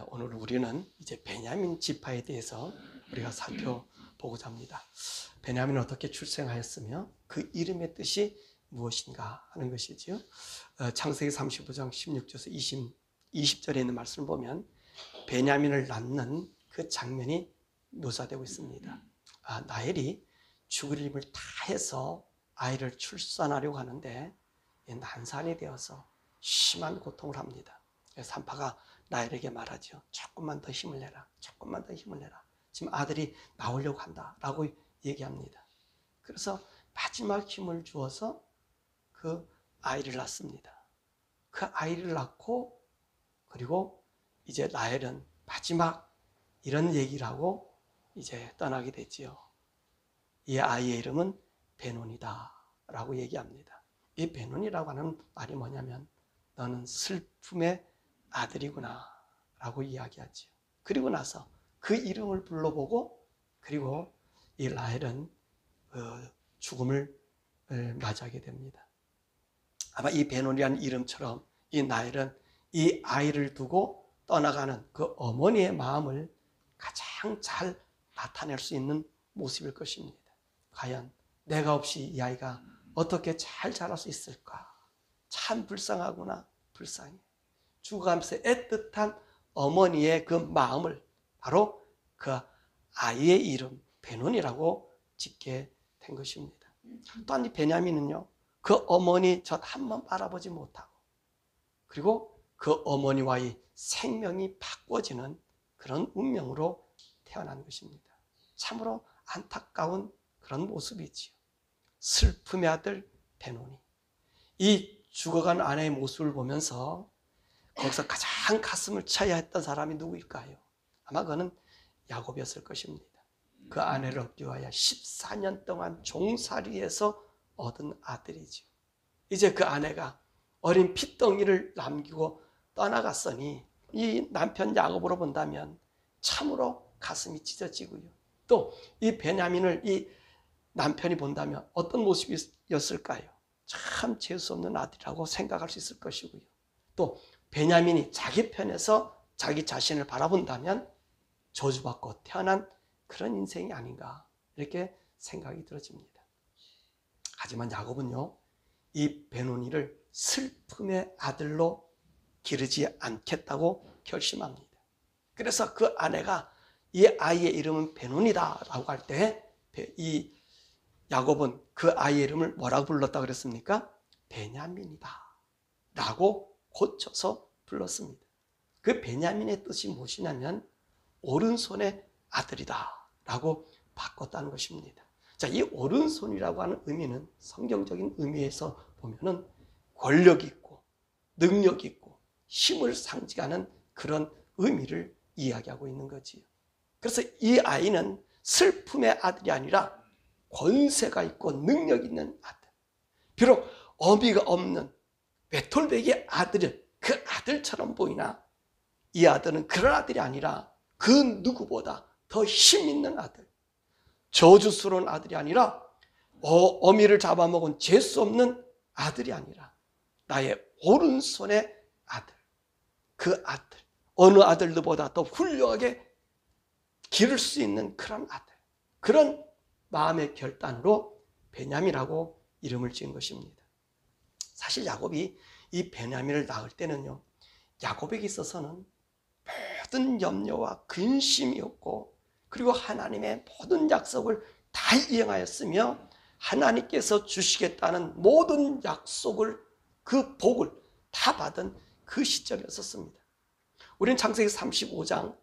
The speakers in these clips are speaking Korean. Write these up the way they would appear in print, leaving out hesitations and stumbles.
오늘 우리는 이제 베냐민 지파에 대해서 우리가 살펴보고자 합니다. 베냐민은 어떻게 출생하였으며 그 이름의 뜻이 무엇인가 하는 것이지요. 창세기 35장 16절에서 20절에 있는 말씀을 보면 베냐민을 낳는 그 장면이 묘사되고 있습니다. 라헬이 죽을 힘을 다해서 아이를 출산하려고 하는데 난산이 되어서 심한 고통을 합니다. 산파가 라헬에게 말하죠. 조금만 더 힘을 내라. 조금만 더 힘을 내라. 지금 아들이 나오려고 한다 라고 얘기합니다. 그래서 마지막 힘을 주어서 그 아이를 낳습니다. 그 아이를 낳고 그리고 이제 라헬은 마지막 이런 얘기를 하고 이제 떠나게 되지요. 이 아이의 이름은 베논이다 라고 얘기합니다. 이 베논이라고 하는 말이 뭐냐면 너는 슬픔의 아들이구나 라고 이야기하지요. 그리고 나서 그 이름을 불러보고 그리고 이 라헬은 죽음을 맞이하게 됩니다. 아마 이 베논이라는 이름처럼 이 라헬은 이 아이를 두고 떠나가는 그 어머니의 마음을 가장 잘 나타낼 수 있는 모습일 것입니다. 과연 내가 없이 이 아이가 어떻게 잘 자랄 수 있을까? 참 불쌍하구나. 불쌍해. 죽어가면서 애틋한 어머니의 그 마음을 바로 그 아이의 이름 베논이라고 짓게 된 것입니다. 또한 이 베냐민은요, 그 어머니 젖 한 번 바라보지 못하고 그리고 그 어머니와의 생명이 바꿔지는 그런 운명으로 태어난 것입니다. 참으로 안타까운 그런 모습이지요. 슬픔의 아들 베논이 이 죽어간 아내의 모습을 보면서 거기서 가장 가슴을 쳐야 했던 사람이 누구일까요? 아마 그는 야곱이었을 것입니다. 그 아내를 얻기 위하여 14년 동안 종살이에서 얻은 아들이죠. 이제 그 아내가 어린 핏덩이를 남기고 떠나갔으니 이 남편 야곱으로 본다면 참으로 가슴이 찢어지고요. 또 이 베냐민을 이 남편이 본다면 어떤 모습이었을까요? 참 재수없는 아들이라고 생각할 수 있을 것이고요. 또 베냐민이 자기 편에서 자기 자신을 바라본다면 저주받고 태어난 그런 인생이 아닌가 이렇게 생각이 들어집니다. 하지만 야곱은요, 이 베논이를 슬픔의 아들로 기르지 않겠다고 결심합니다. 그래서 그 아내가 이 아이의 이름은 베논이다 라고 할 때 이 야곱은 그 아이의 이름을 뭐라고 불렀다 그랬습니까? 베냐민이다 라고 고쳐서 불렀습니다. 그 베냐민의 뜻이 무엇이냐면 오른손의 아들이다 라고 바꿨다는 것입니다. 자, 이 오른손이라고 하는 의미는 성경적인 의미에서 보면은 권력 있고 능력 있고 힘을 상징하는 그런 의미를 이야기하고 있는 거지요. 그래서 이 아이는 슬픔의 아들이 아니라 권세가 있고 능력 있는 아들. 비록 어미가 없는 외톨배기의 아들은 그 아들처럼 보이나 이 아들은 그런 아들이 아니라 그 누구보다 더 힘 있는 아들. 저주스러운 아들이 아니라 어미를 잡아먹은 재수 없는 아들이 아니라 나의 오른손의 아들. 그 아들. 어느 아들들보다 더 훌륭하게 기를 수 있는 그런 아들. 그런 마음의 결단으로 베냐민이라고 이름을 지은 것입니다. 사실 야곱이 이 베냐민을 낳을 때는요, 야곱에게 있어서는 모든 염려와 근심이었고 그리고 하나님의 모든 약속을 다 이행하였으며 하나님께서 주시겠다는 모든 약속을 그 복을 다 받은 그 시점이었습니다. 우리는 창세기 35장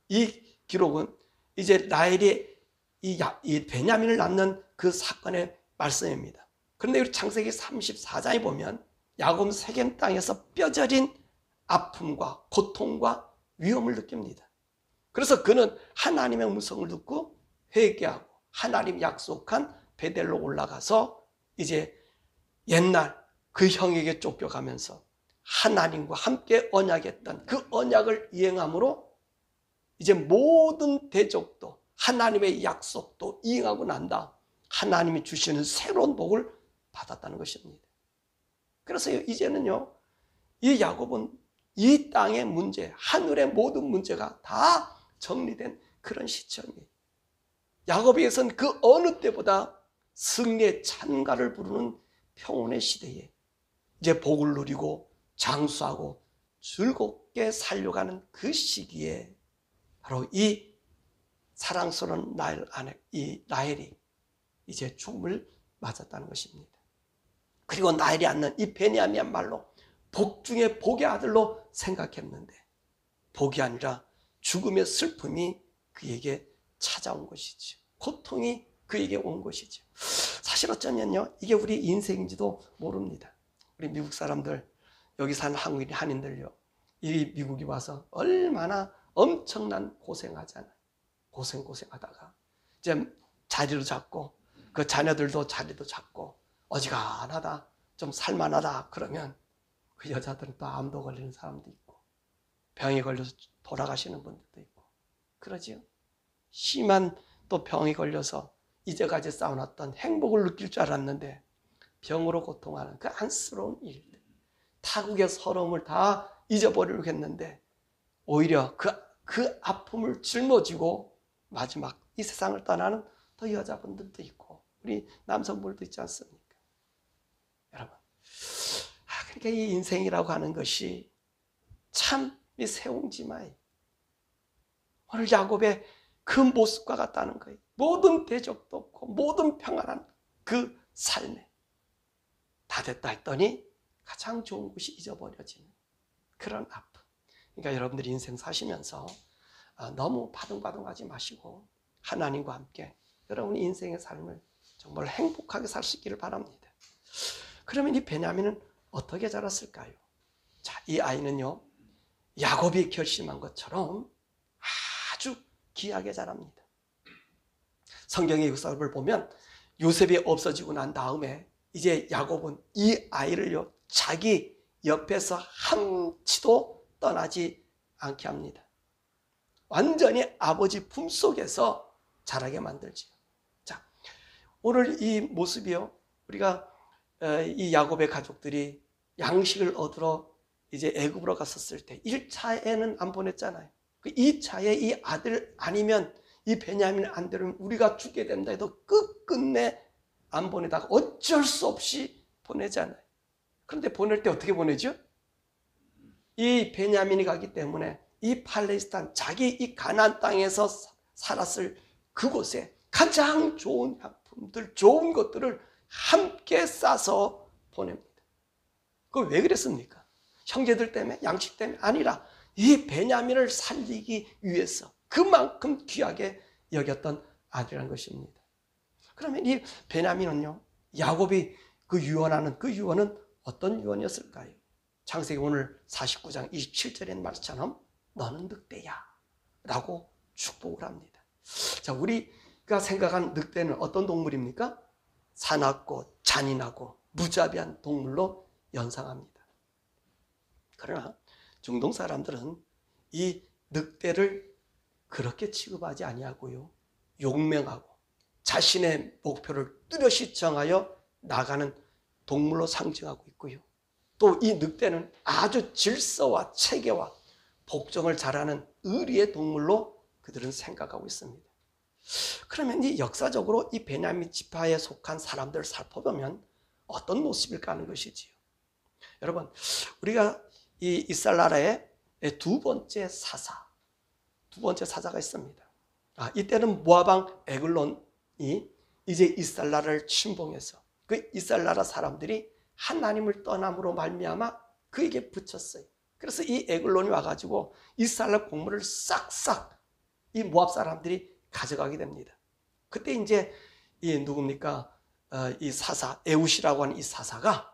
이 기록은 이제 라헬이 이 베냐민을 낳는 그 사건의 말씀입니다. 그런데 우리 창세기 34장에 보면 야곱 세겜 땅에서 뼈저린 아픔과 고통과 위험을 느낍니다. 그래서 그는 하나님의 음성을 듣고 회개하고 하나님 약속한 베델로 올라가서 이제 옛날 그 형에게 쫓겨가면서 하나님과 함께 언약했던 그 언약을 이행함으로 이제 모든 대적도 하나님의 약속도 이행하고 난다. 하나님이 주시는 새로운 복을 받았다는 것입니다. 그래서 이제는요, 이 야곱은 이 땅의 문제, 하늘의 모든 문제가 다 정리된 그런 시점이에요. 야곱에게서는 그 어느 때보다 승리의 찬가를 부르는 평온의 시대에 이제 복을 누리고 장수하고 즐겁게 살려가는 그 시기에 바로 이 사랑스러운 이 라헬이 이제 죽음을 맞았다는 것입니다. 그리고 라헬이 낳는 이 베냐민이야말로 복 중에 복의 아들로 생각했는데 복이 아니라 죽음의 슬픔이 그에게 찾아온 것이죠. 고통이 그에게 온 것이죠. 사실 어쩌면요, 이게 우리 인생인지도 모릅니다. 우리 미국 사람들, 여기 사는 한인들요, 이 미국에 와서 얼마나 엄청난 고생하잖아요. 고생하다가 이제 자리도 잡고 그 자녀들도 자리도 잡고 어지간하다, 좀 살만하다 그러면 그 여자들은 또 암도 걸리는 사람도 있고 병에 걸려서 돌아가시는 분들도 있고 그러지요. 심한 또 병에 걸려서 이제까지 쌓아놨던 행복을 느낄 줄 알았는데 병으로 고통하는 그 안쓰러운 일들, 타국의 서러움을 다 잊어버리려고 했는데 오히려 그 아픔을 짊어지고 마지막 이 세상을 떠나는 또 여자분들도 있고 우리 남성분들도 있지 않습니까? 여러분, 그러니까 이 인생이라고 하는 것이 참 이 세옹지마이, 오늘 야곱의 그 모습과 같다는 거예요. 모든 대적도 없고 모든 평안한 그 삶에 다 됐다 했더니 가장 좋은 것이 잊어버려지는 그런 아픔. 그러니까 여러분들이 인생 사시면서 너무 바둥바둥하지 마시고 하나님과 함께 여러분의 인생의 삶을 정말 행복하게 살 수 있기를 바랍니다. 그러면 이 베냐민은 어떻게 자랐을까요? 자, 이 아이는요, 야곱이 결심한 것처럼 아주 귀하게 자랍니다. 성경의 역사를 보면 요셉이 없어지고 난 다음에 이제 야곱은 이 아이를요, 자기 옆에서 한치도 떠나지 않게 합니다. 완전히 아버지 품속에서 자라게 만들지요. 자, 오늘 이 모습이요, 우리가 이 야곱의 가족들이 양식을 얻으러 이제 애굽으로 갔었을 때 1차에는 안 보냈잖아요. 그 2차에 이 아들 아니면 이 베냐민 안 되면 우리가 죽게 된다 해도 끝끝내 안 보내다가 어쩔 수 없이 보내잖아요. 그런데 보낼 때 어떻게 보내죠? 이 베냐민이 가기 때문에 이 팔레스타인, 자기 이 가나안 땅에서 살았을 그곳에 가장 좋은 약품들, 좋은 것들을 함께 싸서 보냅니다. 그거 왜 그랬습니까? 형제들 때문에, 양식 때문에 아니라 이 베냐민을 살리기 위해서 그만큼 귀하게 여겼던 아들이라는 것입니다. 그러면 이 베냐민은요, 야곱이 그 유언하는 그 유언은 어떤 유언이었을까요? 창세기 오늘 49장 27절의 말처럼 너는 늑대야 라고 축복을 합니다. 자, 우리가 생각한 늑대는 어떤 동물입니까? 사납고 잔인하고 무자비한 동물로 연상합니다. 그러나 중동 사람들은 이 늑대를 그렇게 취급하지 아니하고요, 용맹하고 자신의 목표를 뚜렷이 정하여 나가는 동물로 상징하고 있고요, 또 이 늑대는 아주 질서와 체계와 복종을 잘하는 의리의 동물로 그들은 생각하고 있습니다. 그러면 이 역사적으로 이 베냐민 지파에 속한 사람들을 살펴보면 어떤 모습일까 하는 것이지요. 여러분, 우리가 이 이스라엘 나라의 두 번째 사사가 있습니다. 이때는 모압왕 에글론이 이제 이스라엘 나라를 침공해서 그 이스라엘 나라 사람들이 하나님을 떠남으로 말미암아 그에게 붙였어요. 그래서 이 에글론이 와가지고 이스라엘 공물을 싹싹 이 모압 사람들이 가져가게 됩니다. 그때 이제 이 누굽니까? 이 사사 에웃이라고 하는 이 사사가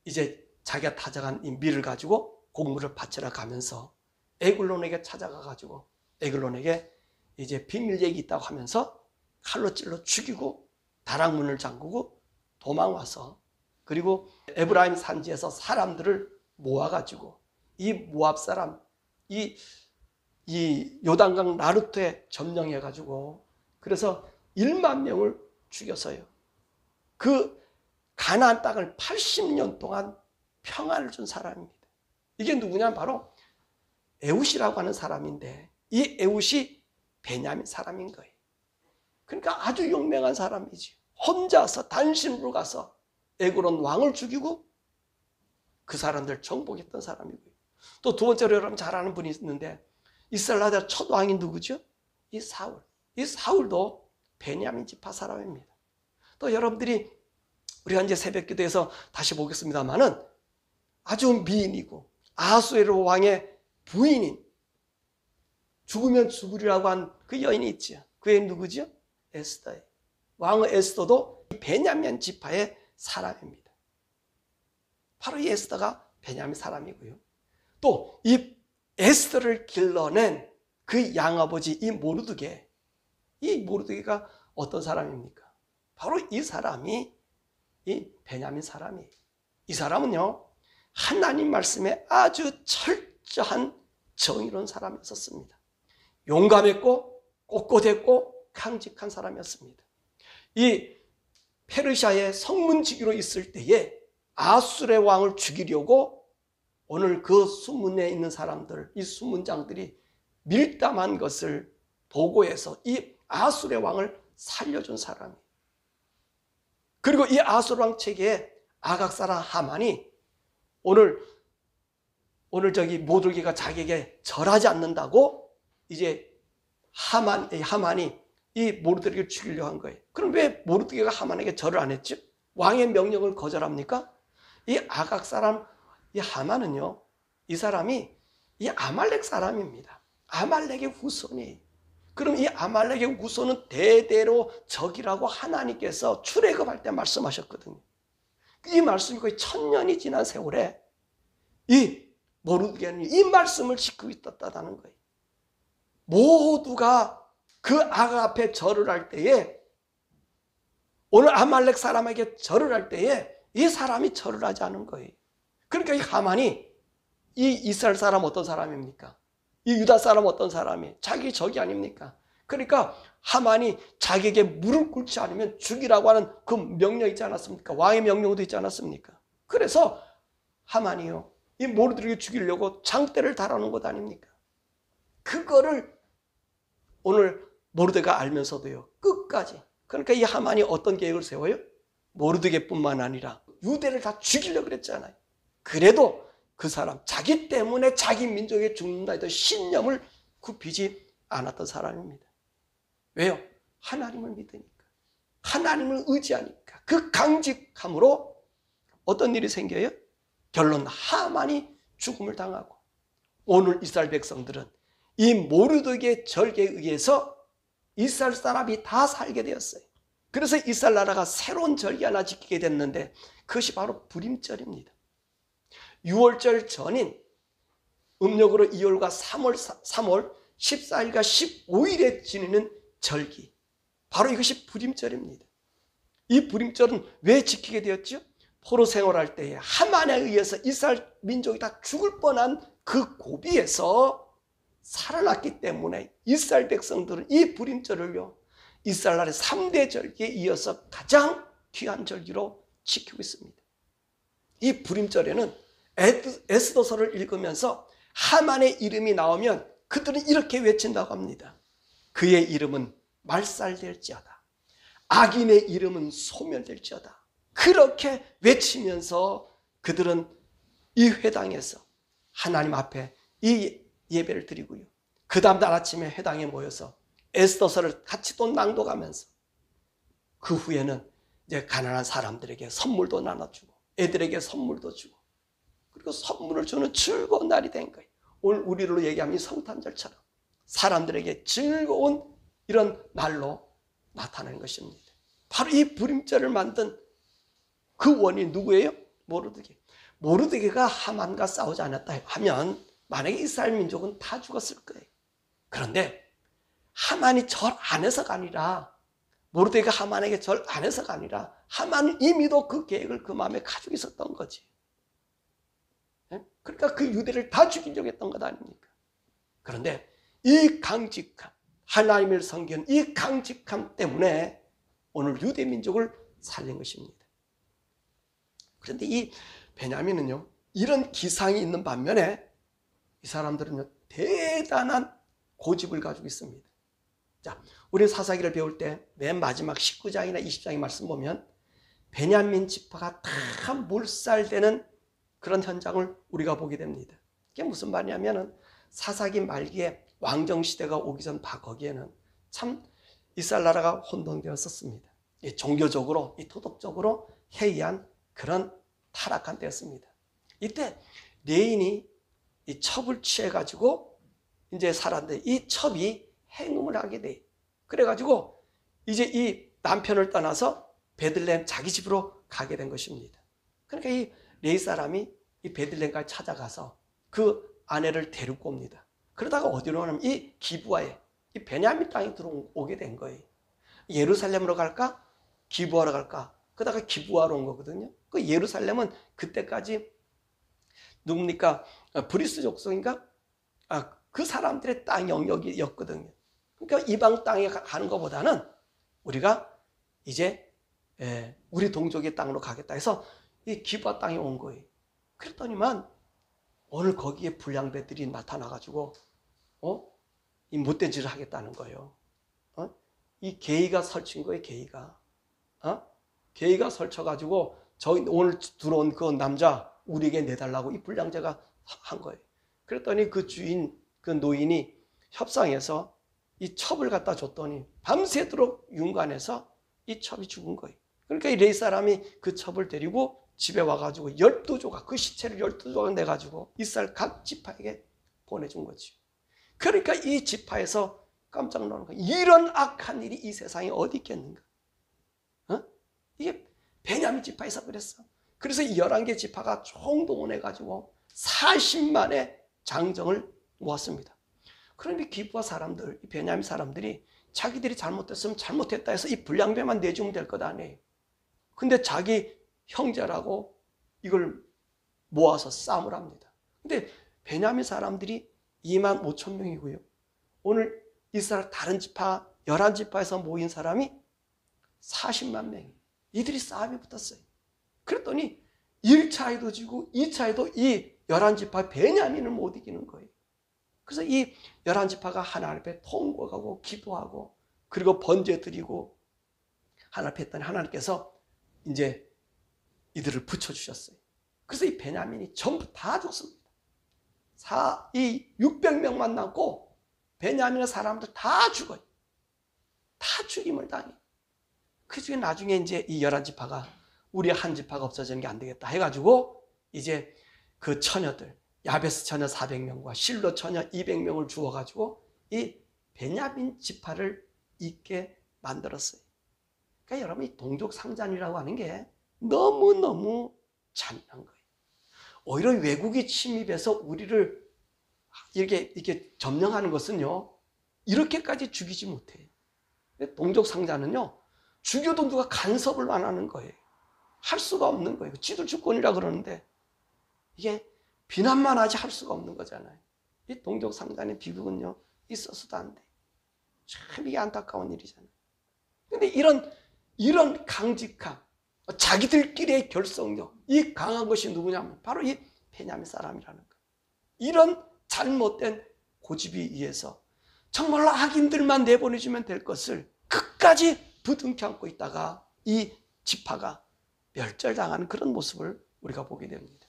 이제 자기가 타작한 이 밀을 가지고 곡물을 바치러 가면서 에글론에게 찾아가가지고 에글론에게 이제 비밀 얘기 있다고 하면서 칼로 찔러 죽이고 다락문을 잠그고 도망와서 그리고 에브라임 산지에서 사람들을 모아가지고 이 모압 사람 이 요단강 나루토에 점령해가지고 그래서 1만 명을 죽였어요. 그 가나안 땅을 80년 동안 평안을 준 사람입니다. 이게 누구냐? 바로 에웃이라고 하는 사람인데 이 에웃이 베냐민 사람인 거예요. 그러니까 아주 용맹한 사람이지. 혼자서 단신으로 가서 에글론 왕을 죽이고 그 사람들 정복했던 사람이고요. 또 두 번째로 여러분 잘 아는 분이 있는데 이스라엘 나라 첫 왕이 누구죠? 이 사울. 이 사울도 베냐민 지파 사람입니다. 또 여러분들이 우리가 이제 새벽 기도에서 다시 보겠습니다만은 아주 미인이고 아수에로 왕의 부인인 죽으면 죽으리라고 한 그 여인이 있죠. 그 여인 누구죠? 에스더예요. 왕 에스더도 베냐민 지파의 사람입니다. 바로 이 에스더가 베냐민 사람이고요. 또 이 에스더를 길러낸 그 양아버지 이 모르드게가 어떤 사람입니까? 바로 이 사람이 이 베냐민 사람이에요. 이 사람은요 하나님 말씀에 아주 철저한 정의로운 사람이었습니다. 용감했고 꼿꼿했고 강직한 사람이었습니다. 이 페르시아의 성문지기로 있을 때에 아수르의 왕을 죽이려고 오늘 그 수문에 있는 사람들, 이 수문장들이 밀담한 것을 보고해서 이 아수르의 왕을 살려준 사람이에요. 그리고 이 아수르 왕 체계에 아각 사람 하만이 오늘 모르드게가 자기에게 절하지 않는다고 이제 하만이 이 모르드게를 죽이려고 한 거예요. 그럼 왜 모르드게가 하만에게 절을 안 했죠? 왕의 명령을 거절합니까? 이 아각 사람 이 하만은요, 이 사람이 이 아말렉 사람입니다. 아말렉의 후손이에요. 그럼 이 아말렉의 후손은 대대로 적이라고 하나님께서 출애굽할 때 말씀하셨거든요. 이 말씀이 거의 1000년이 지난 세월에 이 모르드게는 이 말씀을 지키고 있었다는 거예요. 모두가 그 아각 앞에 절을 할 때에 오늘 아말렉 사람에게 절을 할 때에 이 사람이 절을 하지 않은 거예요. 그러니까 이 하만이 이 이스라엘 사람 어떤 사람입니까? 이 유다 사람 어떤 사람이? 자기 적이 아닙니까? 그러니까 하만이 자기에게 무릎 꿇지 않으면 죽이라고 하는 그 명령 있지 않았습니까? 왕의 명령도 있지 않았습니까? 그래서 하만이요 이 모르드게를 죽이려고 장대를 달아놓은 것 아닙니까? 그거를 오늘 모르드게가 알면서도요 끝까지, 그러니까 이 하만이 어떤 계획을 세워요? 모르드게뿐만 아니라 유대를 다 죽이려고 그랬잖아요. 그래도 그 사람 자기 때문에 자기 민족이 죽는다 해도 신념을 굽히지 않았던 사람입니다. 왜요? 하나님을 믿으니까, 하나님을 의지하니까. 그 강직함으로 어떤 일이 생겨요? 결론 하만이 죽음을 당하고 오늘 이스라엘 백성들은 이 모르드게 절개에 의해서 이스라엘 사람이 다 살게 되었어요. 그래서 이스라엘 나라가 새로운 절기 하나 지키게 됐는데 그것이 바로 부림절입니다. 6월절 전인 음력으로 2월과 3월 14일과 15일에 지내는 절기, 바로 이것이 부림절입니다. 이 부림절은 왜 지키게 되었죠? 포로 생활할 때에 하만에 의해서 이스라엘 민족이 다 죽을 뻔한 그 고비에서 살아났기 때문에 이스라엘 백성들은 이 부림절을요 이스라엘 나라의 3대 절기에 이어서 가장 귀한 절기로 지키고 있습니다. 이 부림절에는 에스더서를 읽으면서 하만의 이름이 나오면 그들은 이렇게 외친다고 합니다. 그의 이름은 말살될지어다. 악인의 이름은 소멸될지어다. 그렇게 외치면서 그들은 이 회당에서 하나님 앞에 이 예배를 드리고요. 그 다음날 아침에 회당에 모여서 에스더서를 같이 또 낭독하면서 그 후에는 이제 가난한 사람들에게 선물도 나눠주고 애들에게 선물도 주고 그리고 선물을 주는 즐거운 날이 된 거예요. 오늘 우리로 얘기하면 성탄절처럼 사람들에게 즐거운 이런 날로 나타나는 것입니다. 바로 이 부림절을 만든 그 원인 누구예요? 모르드게. 모르드게가 하만과 싸우지 않았다 하면 만약에 이스라엘 민족은 다 죽었을 거예요. 그런데 하만이 절 안 해서가 아니라, 모르드게가 하만에게 절 안 해서가 아니라 하만은 이미도 그 계획을 그 마음에 가지고 있었던 거지. 그러니까 그 유대를 다 죽이려고 했던 것 아닙니까? 그런데 이 강직함, 하나님을 섬기는 이 강직함 때문에 오늘 유대 민족을 살린 것입니다. 그런데 이 베냐민은요 이런 기상이 있는 반면에 이 사람들은요, 대단한 고집을 가지고 있습니다. 자, 우리 사사기를 배울 때 맨 마지막 19장이나 20장의 말씀 보면 베냐민 지파가 다 몰살되는 그런 현장을 우리가 보게 됩니다. 그게 무슨 말이냐면은 사사기 말기에 왕정시대가 오기 전 거기에는 참 이스라엘 나라가 혼돈되었었습니다. 종교적으로, 도덕적으로 해이한 그런 타락한 때였습니다. 이때 레인이 이 첩을 취해가지고 이제 살았는데 이 첩이 행음을 하게 돼. 그래가지고 이제 이 남편을 떠나서 베들레헴 자기 집으로 가게 된 것입니다. 그러니까 이 레이 사람이 이 베들레헴까지 찾아가서 그 아내를 데리고 옵니다. 그러다가 어디로 가냐면 이 기브아에 이 베냐민 땅에 들어오게 된 거예요. 예루살렘으로 갈까? 기브아로 갈까? 그러다가 기브아로 온 거거든요. 그 예루살렘은 그때까지 누굽니까? 브리스 족속인가? 그 사람들의 땅 영역이었거든요. 그러니까 이방 땅에 가는 것보다는 우리가 이제 우리 동족의 땅으로 가겠다 해서 이 기브아 땅에 온 거예요. 그랬더니만 오늘 거기에 불량배들이 나타나가지고 이 못된 짓을 하겠다는 거예요. 이 게이가 설친 거예요. 게이가 설쳐가지고 오늘 들어온 그 남자 우리에게 내달라고 이 불량자가 한 거예요. 그랬더니 그 주인, 그 노인이 협상해서 이 첩을 갖다 줬더니 밤새도록 윤관해서 이 첩이 죽은 거예요. 그러니까 이 레이 사람이 그 첩을 데리고 집에 와가지고 12조각, 그 시체를 12조각 내가지고 이스라엘 각 지파에게 보내준 거지. 그러니까 이 지파에서 깜짝 놀란 거예요. 이런 악한 일이 이 세상에 어디 있겠는가? 이게 베냐민 지파에서 그랬어. 그래서 이 11개 지파가 총동원해가지고 40만의 장정을 모았습니다. 그런데 기브아 사람들, 이 베냐민 사람들이 자기들이 잘못했으면 잘못했다 해서 이 불량배만 내주면 될 것 아니에요. 근데 자기 형제라고 이걸 모아서 싸움을 합니다. 근데 베냐민 사람들이 2만 5천 명이고요. 오늘 이스라엘 다른 지파, 11지파에서 모인 사람이 40만 명이에요. 이들이 싸움이 붙었어요. 그랬더니 1차에도 지고 2차에도 이 11지파 베냐민을 못 이기는 거예요. 그래서 이 11지파가 하나님 앞에 통곡하고 기도하고 그리고 번제 드리고 하나님 앞에 했더니 하나님께서 이제 이들을 붙여주셨어요. 그래서 이 베냐민이 전부 다 죽습니다. 이 600명만 남고 베냐민의 사람들 다 죽어요. 다 죽임을 당해요. 그 중에 나중에 이제 이 11지파가 우리 한 지파가 없어지는 게 안 되겠다 해가지고 이제 그 처녀들, 야베스 처녀 400명과 실로 처녀 200명을 주어가지고 이 베냐민 지파를 있게 만들었어요. 그러니까 여러분 이 동족 상잔이라고 하는 게 너무너무 잔인한 거예요. 오히려 외국이 침입해서 우리를 이렇게 점령하는 것은요, 이렇게까지 죽이지 못해요. 동족 상잔은요, 죽여도 누가 간섭을 안 하는 거예요. 할 수가 없는 거예요. 지도 주권이라 그러는데 이게 비난만 하지 할 수가 없는 거잖아요. 이 동족 상잔의 비극은요, 있어서도 안 돼요. 참 이게 안타까운 일이잖아요. 근데 이런 강직함, 자기들끼리의 결속력, 이 강한 것이 누구냐면 바로 이 베냐민 사람이라는 거예요. 이런 잘못된 고집에 의해서 정말로 악인들만 내보내주면 될 것을 끝까지 부둥켜 안고 있다가 이 지파가 멸절당하는 그런 모습을 우리가 보게 됩니다.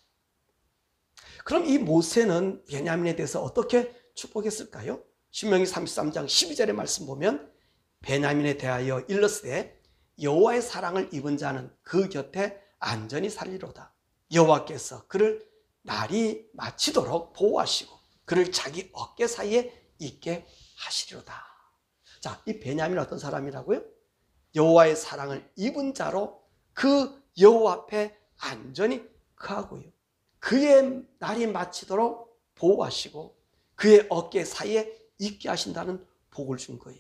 그럼 이 모세는 베냐민에 대해서 어떻게 축복했을까요? 신명기 33장 12절의 말씀 보면 베냐민에 대하여 일렀으되 여호와의 사랑을 입은 자는 그 곁에 안전히 살리로다. 여호와께서 그를 날이 마치도록 보호하시고 그를 자기 어깨 사이에 있게 하시리로다. 자, 이 베냐민은 어떤 사람이라고요? 여호와의 사랑을 입은 자로 그 여호와 앞에 안전히 거하고요. 그의 날이 마치도록 보호하시고 그의 어깨 사이에 있게 하신다는 복을 준 거예요.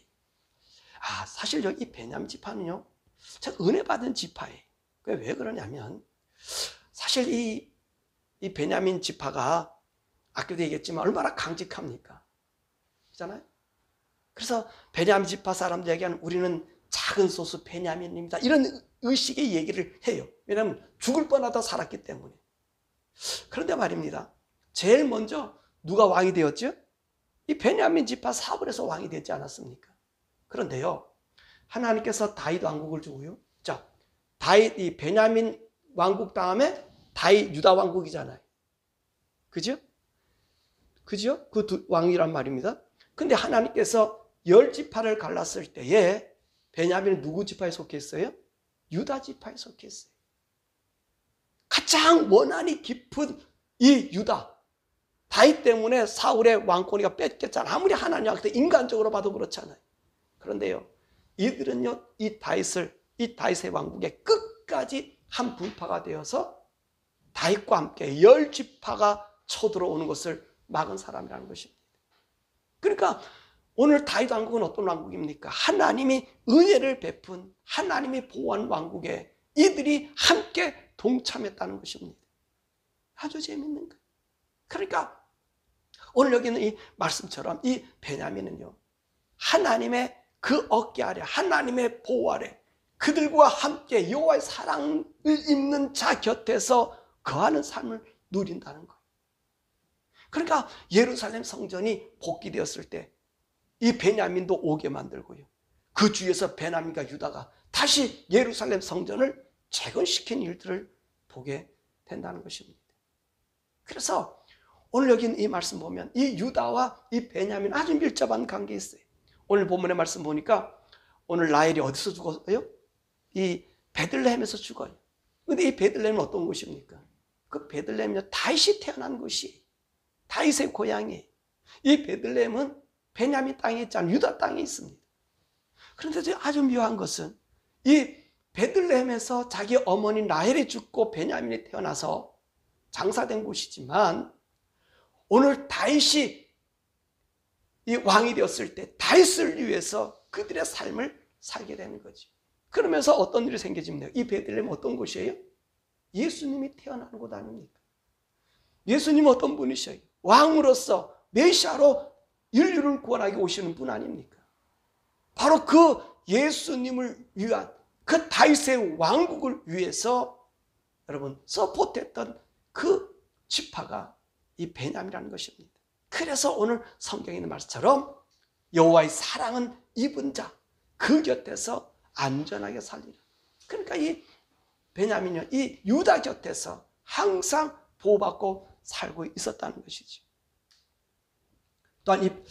사실 여기 베냐민 지파는요, 참 은혜 받은 지파예요. 왜 그러냐면 사실 이 베냐민 지파가 아까도 얘기했지만 얼마나 강직합니까? 그렇잖아요. 그래서 베냐민 지파 사람들 얘기하는 우리는 작은 소수 베냐민입니다. 이런 의식의 얘기를 해요. 왜냐하면 죽을 뻔하다 살았기 때문에. 그런데 말입니다. 제일 먼저 누가 왕이 되었죠? 이 베냐민 지파 사울에서 왕이 되지 않았습니까? 그런데요, 하나님께서 다윗 왕국을 주고요. 자, 다윗 이 베냐민 왕국 다음에 다윗 유다 왕국이잖아요. 그죠? 그죠? 그 두 왕이란 말입니다. 근데 하나님께서 10지파를 갈랐을 때에 베냐민은 누구 지파에 속했어요? 유다 지파에 속했어요. 가장 원한이 깊은 이 유다, 다윗 때문에 사울의 왕권이가 뺏겼잖아요. 아무리 하나님한테 인간적으로 봐도 그렇잖아요. 그런데요, 이들은요, 이 다윗의 왕국의 끝까지 한 분파가 되어서 다윗과 함께 10지파가 쳐들어오는 것을 막은 사람이라는 것입니다. 그러니까 오늘 다윗 왕국은 어떤 왕국입니까? 하나님이 은혜를 베푼, 하나님이 보호한 왕국에 이들이 함께 동참했다는 것입니다. 아주 재밌는 거예요. 그러니까 오늘 여기는 이 말씀처럼 이 베냐민은요, 하나님의 그 어깨 아래, 하나님의 보호 아래, 그들과 함께 여호와의 사랑을 입는 자 곁에서 거하는 삶을 누린다는 거예요. 그러니까 예루살렘 성전이 복귀되었을 때 이 베냐민도 오게 만들고요, 그 주위에서 베냐민과 유다가 다시 예루살렘 성전을 재건시킨 일들을 보게 된다는 것입니다. 그래서 오늘 여기 이 말씀 보면 이 유다와 이 베냐민 아주 밀접한 관계에 있어요. 오늘 본문의 말씀 보니까 오늘 라헬이 어디서 죽었어요? 이 베들레헴에서 죽어요. 그런데 이 베들레헴은 어떤 곳입니까? 그 베들레헴은 다윗이 태어난 곳이, 다윗의 고향이에요. 이 베들레헴은 베냐민 땅에 있지 않아요. 유다 땅에 있습니다. 그런데 아주 묘한 것은 이 베들레헴에서 자기 어머니 라헬이 죽고 베냐민이 태어나서 장사된 곳이지만 오늘 다윗이 이 왕이 되었을 때 다윗을 위해서 그들의 삶을 살게 되는 거죠. 그러면서 어떤 일이 생겨집니까? 이 베들레헴은 어떤 곳이에요? 예수님이 태어나는 곳 아닙니까? 예수님은 어떤 분이셔요? 왕으로서 메시아로 인류를 구원하기 오시는 분 아닙니까? 바로 그 예수님을 위한 그 다윗의 왕국을 위해서 여러분 서포트했던 그 지파가 이 베냐민이라는 것입니다. 그래서 오늘 성경에 있는 말씀처럼 여호와의 사랑은 입은 자, 그 곁에서 안전하게 살리라. 그러니까 이 베냐민이 이 유다 곁에서 항상 보호받고 살고 있었다는 것이죠. 또한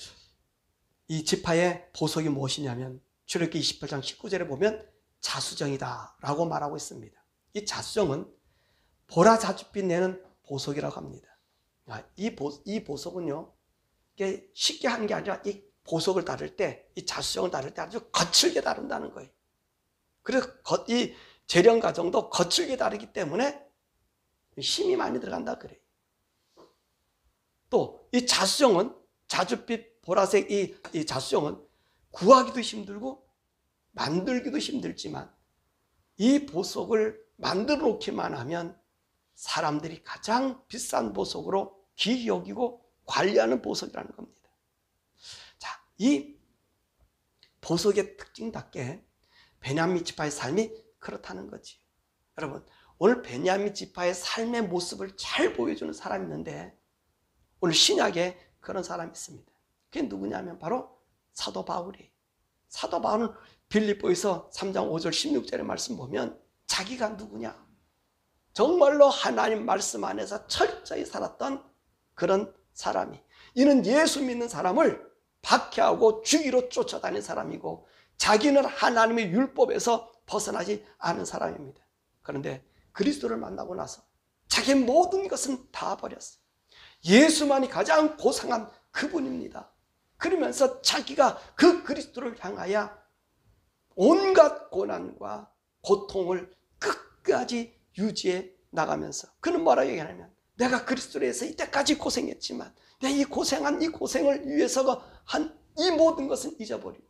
이 지파의 보석이 무엇이냐면 출애굽기 28장 19절에 보면 자수정이다 라고 말하고 있습니다. 이 자수정은 보라 자줏빛 내는 보석이라고 합니다. 이 보석은요, 이게 쉽게 하는 게 아니라 이 보석을 다룰 때, 이 자수정을 다룰 때 아주 거칠게 다룬다는 거예요. 그래서 이 재련 과정도 거칠게 다루기 때문에 힘이 많이 들어간다 그래요. 또 이 자수정은 자줏빛 보라색 이 자수정은 구하기도 힘들고 만들기도 힘들지만 이 보석을 만들어 놓기만 하면 사람들이 가장 비싼 보석으로 귀히 여기고 관리하는 보석이라는 겁니다. 자, 이 보석의 특징답게 베냐민 지파의 삶이 그렇다는 거지. 여러분, 오늘 베냐민 지파의 삶의 모습을 잘 보여주는 사람이 있는데 오늘 신약에 그런 사람이 있습니다. 그게 누구냐면 바로 사도 바울이에요. 사도 바울은 빌립보에서 3장 5절 16절의 말씀 보면 자기가 누구냐? 정말로 하나님 말씀 안에서 철저히 살았던 그런 사람이, 이는 예수 믿는 사람을 박해하고 죽이러 쫓아다닌 사람이고 자기는 하나님의 율법에서 벗어나지 않은 사람입니다. 그런데 그리스도를 만나고 나서 자기 모든 것은 다 버렸어요. 예수만이 가장 고상한 그분입니다. 그러면서 자기가 그 그리스도를 향하여 온갖 고난과 고통을 끝까지 유지해 나가면서 그는 뭐라고 얘기하냐면 내가 그리스도를 위해서 이때까지 고생했지만 내가 이 고생한 이 고생을 위해서 한 이 모든 것은 잊어버리고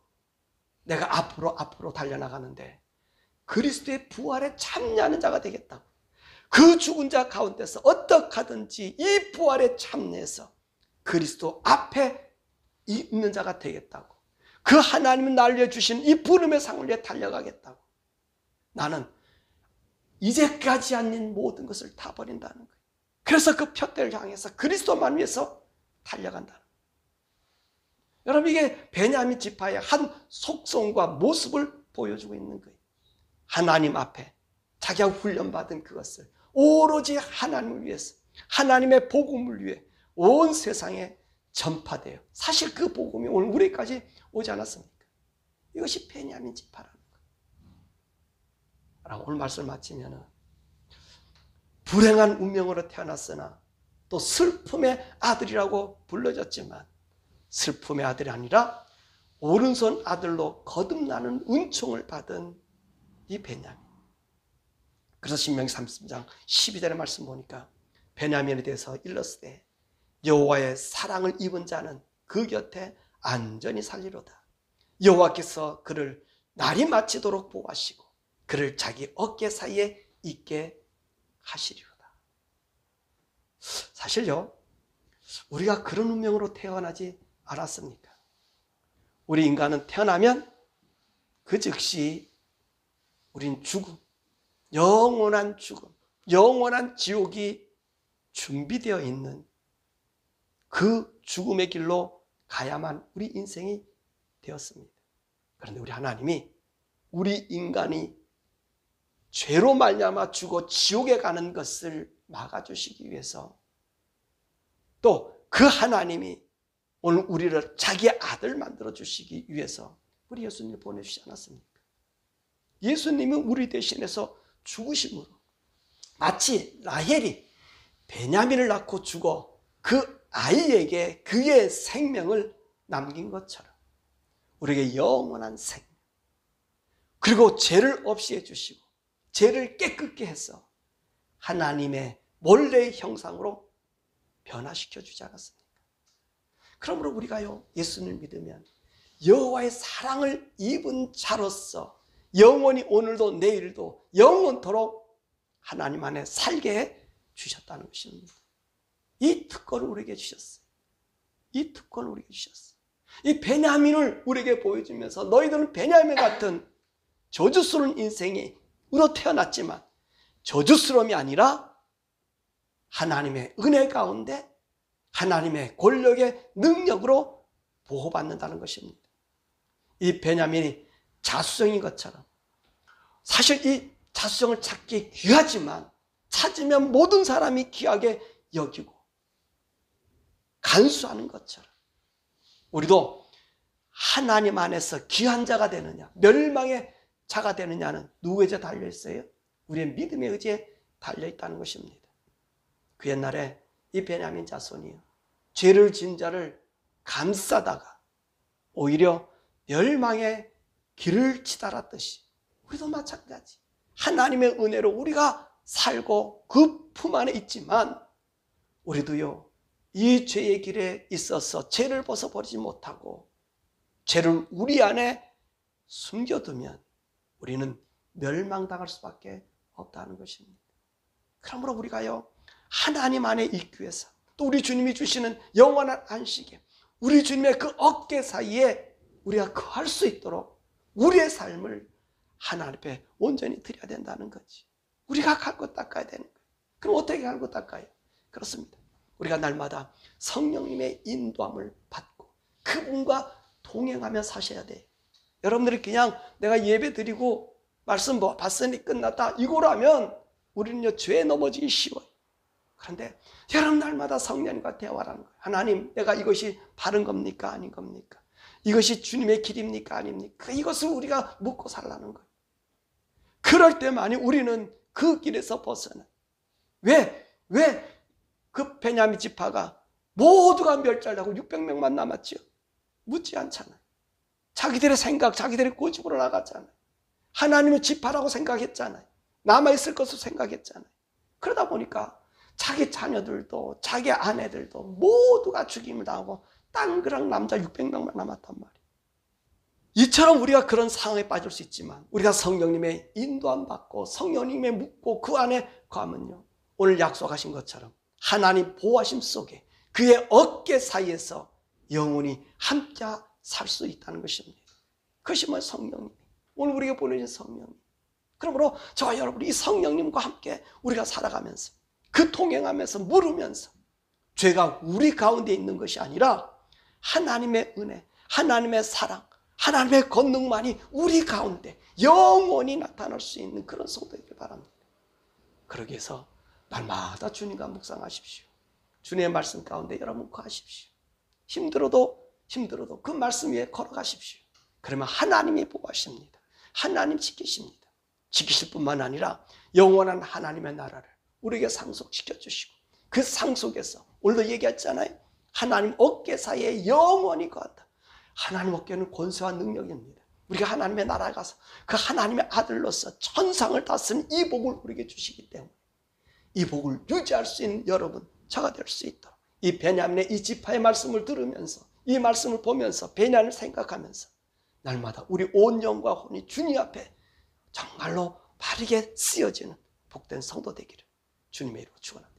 내가 앞으로 달려나가는데 그리스도의 부활에 참여하는 자가 되겠다고. 그 죽은 자 가운데서 어떻게 하든지 이 부활에 참여해서 그리스도 앞에 있는 자가 되겠다고. 그 하나님이 날려주신 이 부름의 상을 위해 달려가겠다고. 나는 이제까지 아닌 모든 것을 다 버린다는 거예요. 그래서 그 표대를 향해서 그리스도만 위해서 달려간다. 여러분, 이게 베냐민 지파의 한 속성과 모습을 보여주고 있는 거예요. 하나님 앞에 자기가 훈련받은 그것을 오로지 하나님을 위해서, 하나님의 복음을 위해 온 세상에 전파돼요. 사실 그 복음이 오늘 우리까지 오지 않았습니까? 이것이 베냐민 지파라는 거예요. 오늘 말씀을 마치면은, 불행한 운명으로 태어났으나 또 슬픔의 아들이라고 불러졌지만 슬픔의 아들이 아니라 오른손 아들로 거듭나는 은총을 받은 이 베냐민. 그래서 신명기 30장 12절의 말씀 보니까 베냐민에 대해서 일렀으되 여호와의 사랑을 입은 자는 그 곁에 안전히 살리로다. 여호와께서 그를 날이 마치도록 보호하시고 그를 자기 어깨 사이에 있게 하시리로다. 사실요, 우리가 그런 운명으로 태어나지 않았습니까? 우리 인간은 태어나면 그 즉시 우린 죽음, 영원한 죽음, 영원한 지옥이 준비되어 있는 그 죽음의 길로 가야만 우리 인생이 되었습니다. 그런데 우리 하나님이 우리 인간이 죄로 말미암아 죽어 지옥에 가는 것을 막아주시기 위해서, 또 그 하나님이 오늘 우리를 자기 아들 만들어 주시기 위해서 우리 예수님을 보내주시지 않았습니까? 예수님은 우리 대신해서 죽으심으로, 마치 라헬이 베냐민을 낳고 죽어 그 아이에게 그의 생명을 남긴 것처럼 우리에게 영원한 생명, 그리고 죄를 없이 해주시고 죄를 깨끗게 해서 하나님의 본래의 형상으로 변화시켜 주지 않았습니까? 그러므로 우리가요, 예수님을 믿으면 여호와의 사랑을 입은 자로서 영원히 오늘도 내일도 영원토록 하나님 안에 살게 해 주셨다는 것입니다. 이 특권을 우리에게 주셨어요. 이 특권을 우리에게 주셨어요. 이 베냐민을 우리에게 보여주면서 너희들은 베냐민 같은 저주스러운 인생으로 태어났지만 저주스러움이 아니라 하나님의 은혜 가운데 하나님의 권력의 능력으로 보호받는다는 것입니다. 이 베냐민이 자수성인 것처럼, 사실 이 자수성을 찾기 귀하지만 찾으면 모든 사람이 귀하게 여기고 간수하는 것처럼 우리도 하나님 안에서 귀한 자가 되느냐 멸망의 자가 되느냐는 누구의 의지에 달려있어요? 우리의 믿음의 의지에 달려있다는 것입니다. 그 옛날에 이 베냐민 자손이요, 죄를 지은 자를 감싸다가 오히려 멸망의 길을 치달았듯이 우리도 마찬가지, 하나님의 은혜로 우리가 살고 그 품 안에 있지만 우리도요, 이 죄의 길에 있어서 죄를 벗어버리지 못하고 죄를 우리 안에 숨겨두면 우리는 멸망당할 수밖에 없다는 것입니다. 그러므로 우리가요, 하나님 안에 있기 위해서, 또 우리 주님이 주시는 영원한 안식에 우리 주님의 그 어깨 사이에 우리가 거할 수 있도록 우리의 삶을 하나님 앞에 온전히 드려야 된다는 거지. 우리가 갈고 닦아야 되는 거예요. 그럼 어떻게 갈고 닦아요? 그렇습니다. 우리가 날마다 성령님의 인도함을 받고 그분과 동행하며 사셔야 돼요. 여러분들이 그냥 내가 예배 드리고 말씀 봤으니 끝났다 이거라면 우리는요, 죄에 넘어지기 쉬워요. 그런데 여러분 날마다 성령님과 대화하는 거예요. 하나님, 내가 이것이 바른 겁니까? 아닌 겁니까? 이것이 주님의 길입니까? 아닙니까? 이것을 우리가 묻고 살라는 거예요. 그럴 때만이 우리는 그 길에서 벗어나. 왜 그 베냐민 지파가 모두가 멸절하고 600명만 남았죠? 묻지 않잖아요. 자기들의 생각, 자기들의 고집으로 나갔잖아요. 하나님의 지파라고 생각했잖아요. 남아있을 것으로 생각했잖아요. 그러다 보니까 자기 자녀들도 자기 아내들도 모두가 죽임을 당하고 땅그랑 남자 600명만 남았단 말이에요. 이처럼 우리가 그런 상황에 빠질 수 있지만 우리가 성령님의 인도함 받고 성령님의 묻고 그 안에 거하면요, 오늘 약속하신 것처럼 하나님 보호하심 속에 그의 어깨 사이에서 영원히 함께 살 수 있다는 것입니다. 그것이 뭐 성령님, 오늘 우리에게 보내주신 성령님. 그러므로 저와 여러분이 이 성령님과 함께 우리가 살아가면서 그 통행하면서 물으면서 죄가 우리 가운데 있는 것이 아니라 하나님의 은혜, 하나님의 사랑, 하나님의 권능만이 우리 가운데 영원히 나타날 수 있는 그런 성도이길 바랍니다. 그러기 위해서 날마다 주님과 묵상하십시오. 주님의 말씀 가운데 여러분 거하십시오. 힘들어도 그 말씀 위에 걸어가십시오. 그러면 하나님이 보호하십니다. 하나님 지키십니다. 지키실 뿐만 아니라 영원한 하나님의 나라를 우리에게 상속시켜 주시고 그 상속에서 오늘도 얘기했잖아요. 하나님 어깨 사이에 영원히 거한다. 하나님 어깨는 권세와 능력입니다. 우리가 하나님의 나라에 가서 그 하나님의 아들로서 천상을 다스린 이 복을 우리에게 주시기 때문에 이 복을 유지할 수 있는 여러분, 저가 될 수 있도록 이 베냐민의 이 지파의 말씀을 들으면서 이 말씀을 보면서 베냐민을 생각하면서 날마다 우리 온 영과 혼이 주님 앞에 정말로 바르게 쓰여지는 복된 성도 되기를 주님의 이름으로 축원합니다.